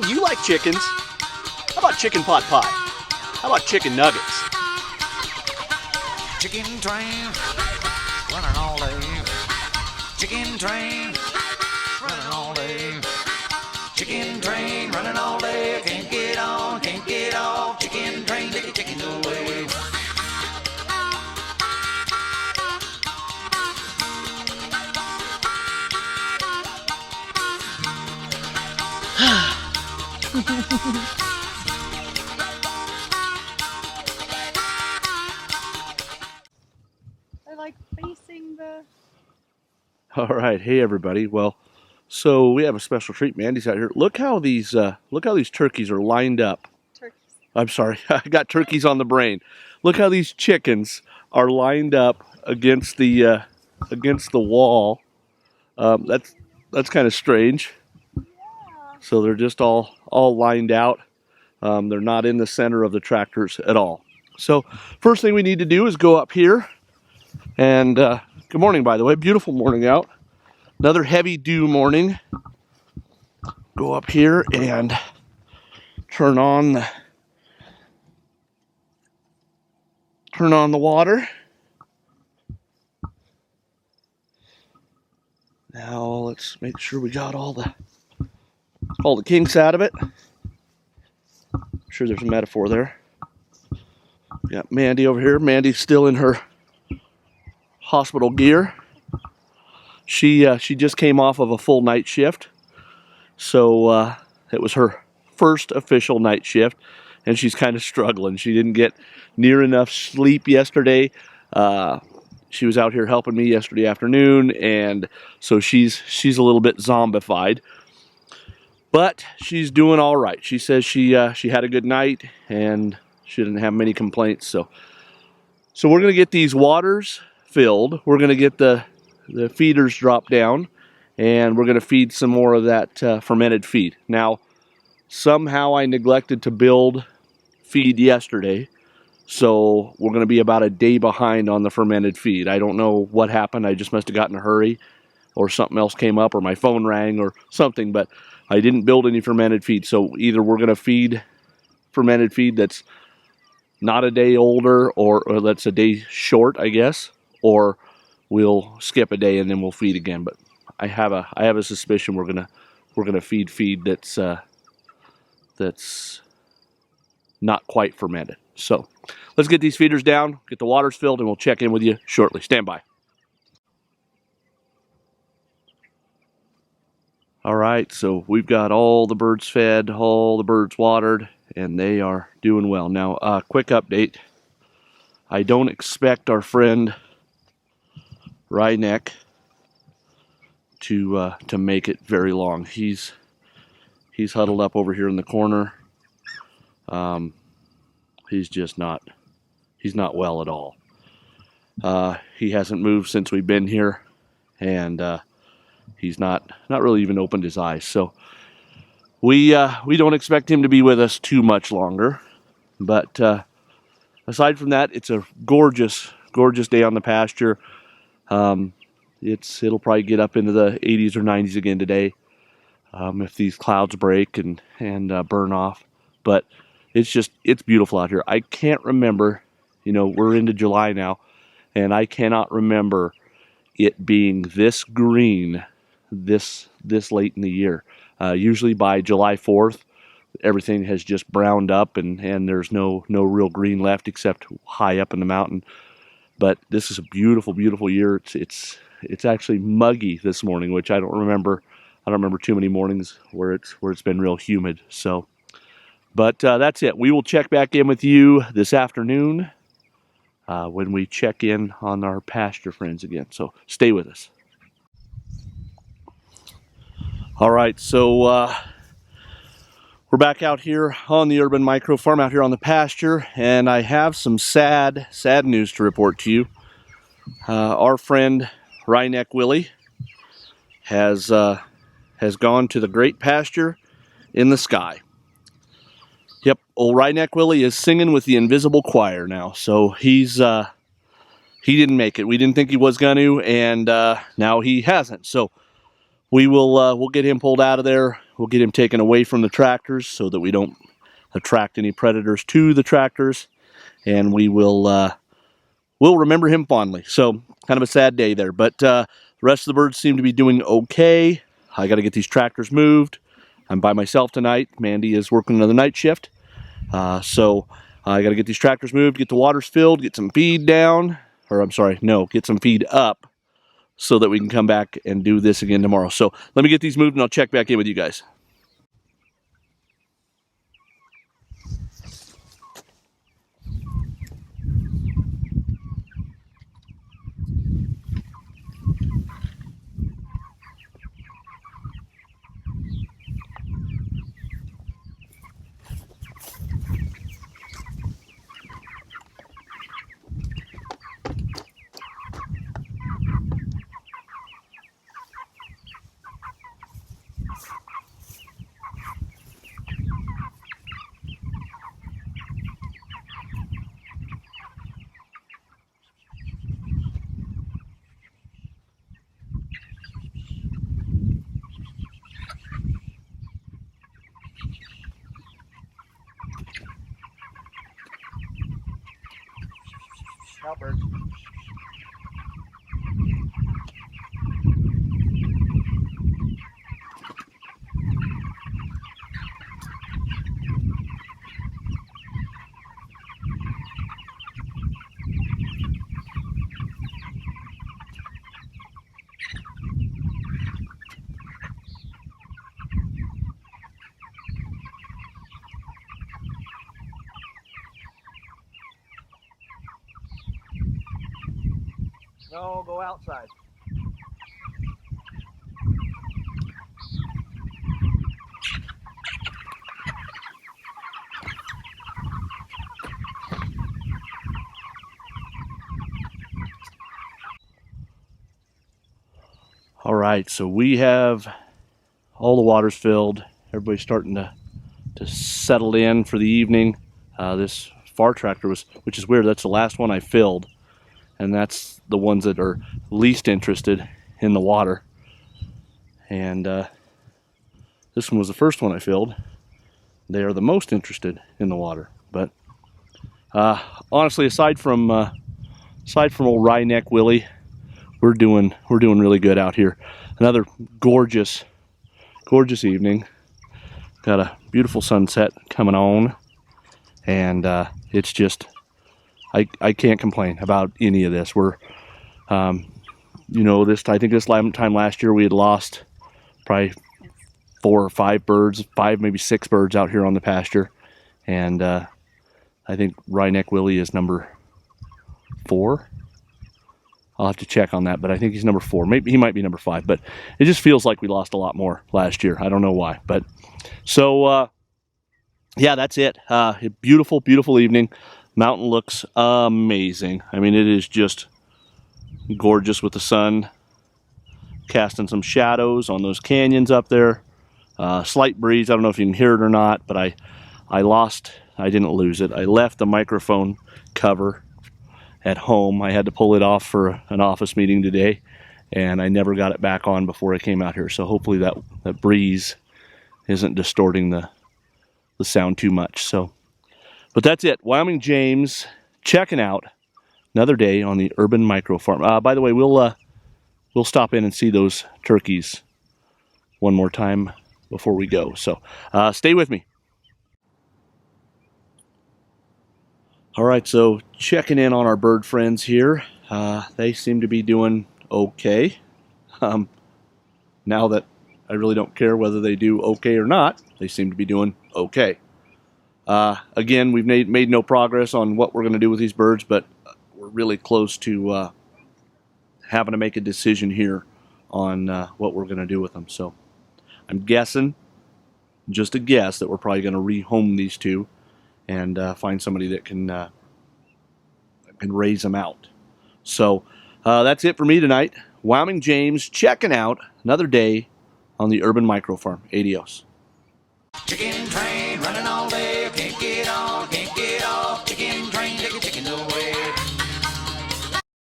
do you like chickens? How about chicken pot pie? How about chicken nuggets? Chicken train, running all day. Chicken train, running all day. Chicken train, running all day. Can't get on, can't get off. Chicken train, take the chickens away. They're like facing the... All right, hey everybody. Well, so we have a special treat. Mandy's out here. Look how these turkeys are lined up. turkeys. I'm sorry, I got turkeys on the brain. Look how these chickens are lined up against the wall. That's kind of strange. Yeah. So they're just all lined out. They're not in the center of the tractors at all. So first thing we need to do is go up here. And good morning, by the way. Beautiful morning out. Another heavy dew morning. Go up here and turn on the water. Now let's make sure we got all the kinks out of it. I'm sure there's a metaphor there. We got Mandy over here. Mandy's still in her hospital gear. She just came off of a full night shift, so it was her first official night shift, and she's kind of struggling. She didn't get near enough sleep yesterday. She was out here helping me yesterday afternoon, and so she's a little bit zombified, but she's doing all right. She says she had a good night and she didn't have many complaints. So we're gonna get these waters filled. We're gonna get the feeders dropped down, and we're gonna feed some more of that fermented feed. Now, somehow I neglected to build feed yesterday, so we're gonna be about a day behind on the fermented feed. I don't know what happened. I just must have gotten in a hurry, or something else came up, or my phone rang or something, but I didn't build any fermented feed. So either we're gonna feed fermented feed that's not a day older, or that's a day short, I guess, or we'll skip a day and then we'll feed again. But I have a suspicion we're gonna feed that's not quite fermented. So let's get these feeders down, get the waters filled, and we'll check in with you shortly. Stand by. All right, so we've got all the birds fed, all the birds watered, and they are doing well. Now, quick update. I don't expect our friend Ryneck to make it very long. He's huddled up over here in the corner. He's not well at all. He hasn't moved since we've been here, and he's not really even opened his eyes. So we don't expect him to be with us too much longer. But aside from that, it's a gorgeous day on the pasture. It'll probably get up into the 80s or 90s again today, if these clouds break and burn off. But it's beautiful out here. I can't remember, we're into July now, and I cannot remember it being this green this late in the year. Usually by July 4th, everything has just browned up and there's no real green left except high up in the mountain. But this is a beautiful, beautiful year. It's actually muggy this morning, which I don't remember too many mornings where it's been real humid. So, but that's it. We will check back in with you this afternoon when we check in on our pasture friends again. So stay with us. All right, so we're back out here on the Urban Micro Farm, out here on the pasture, and I have some sad news to report to you. Our friend Ryneck Willie has gone to the great pasture in the sky. Yep, old Ryneck Willie is singing with the invisible choir now, so he didn't make it. We didn't think he was going to, and now he hasn't. So we'll get him pulled out of there. we'll get him taken away from the tractors so that we don't attract any predators to the tractors, and we'll remember him fondly. So kind of a sad day there, but the rest of the birds seem to be doing okay. I got to get these tractors moved. I'm by myself tonight. Mandy is working another night shift, so I got to get these tractors moved, get the waters filled, get some feed down, or I'm sorry, no, get some feed up, so that we can come back and do this again tomorrow. So let me get these moved and I'll check back in with you guys. Cowbirds. No, go outside. All right, so we have all the waters filled. Everybody's starting to settle in for the evening. This far tractor which is weird, that's the last one I filled. And that's the ones that are least interested in the water. And this one was the first one I filled. They are the most interested in the water. But honestly, aside from old Wryneck Willie, we're doing really good out here. Another gorgeous evening. Got a beautiful sunset coming on, and it's just, I can't complain about any of this. We're, I think this time last year we had lost probably 4 or 5 birds, 5 maybe 6 birds out here on the pasture, and I think Wryneck Willie is number 4. I'll have to check on that, but I think he's number 4. Maybe he might be number 5, but it just feels like we lost a lot more last year. I don't know why, but so yeah, that's it. A beautiful, beautiful evening. Mountain looks amazing. I mean, it is just gorgeous with the sun casting some shadows on those canyons up there. Slight breeze. I don't know if you can hear it or not, but I didn't lose it. I left the microphone cover at home. I had to pull it off for an office meeting today, and I never got it back on before I came out here. So hopefully that breeze isn't distorting the sound too much. So, but that's it. Wyoming James checking out another day on the urban micro farm. By the way, we'll stop in and see those turkeys one more time before we go. So stay with me. All right, so checking in on our bird friends here. They seem to be doing okay. Now that I really don't care whether they do okay or not, they seem to be doing okay. Again, we've made no progress on what we're going to do with these birds, but we're really close to having to make a decision here on what we're going to do with them. So I'm guessing, just a guess, that we're probably going to rehome these two and find somebody that can raise them out. So that's it for me tonight. Wyoming James checking out another day on the urban micro farm. Adios. Chicken train running all day, can't get on, can't